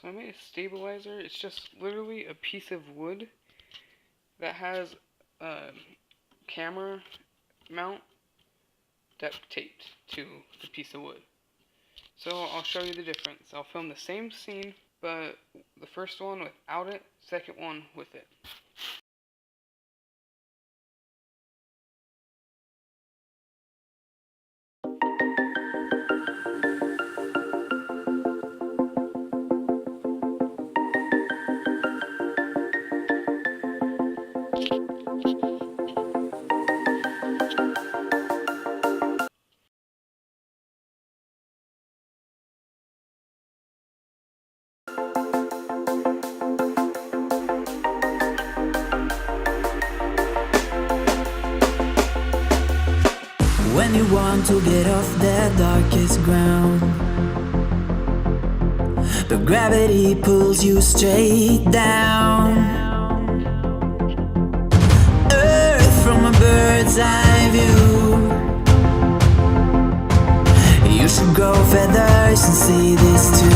I made a stabilizer. It's just literally a piece of wood that has a camera mount duct taped to the piece of wood. So I'll show you the difference. I'll film the same scene, but the first one without it, second one with it. When you want to get off the darkest ground, but gravity pulls you straight down. Earth from a bird's eye view. You should grow feathers and see this too.